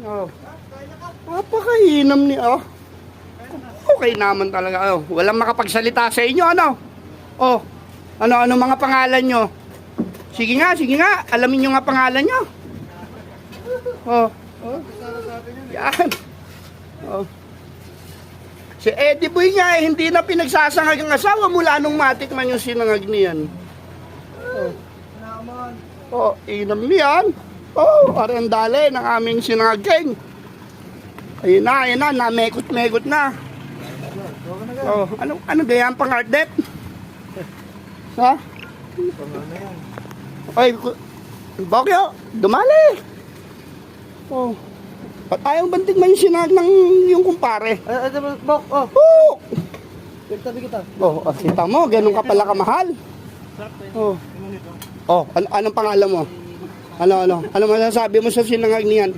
Oh. Napakainam ni, oh. Okay naman talaga, oh. Walang makapagsalita sa inyo, ano? Oh. Ano mga pangalan nyo? Sige nga. Alamin nyo nga pangalan nyo. Oh. Yan. Oh. Si Eddie Boy nga hindi na pinagsasangag ang asawa mula nung matikman yung sinangag niyan. Oh. Oh, inam niyan. Oh, arendale ng aming sinangaging. Ayun na, namekot-mekot na. Oh, ano gayaan pang art deck? Ha? Ay, Bokyo, dumali. Oh. At ayaw banting man yung sinag ng yung kumpare. Bok, oh. Oh! Tabi kita. Oh, kita mo, ganun ka pala kamahal. Oh. Oh, anong pangalan mo? Ano masasabi mo sa sinangag niyan?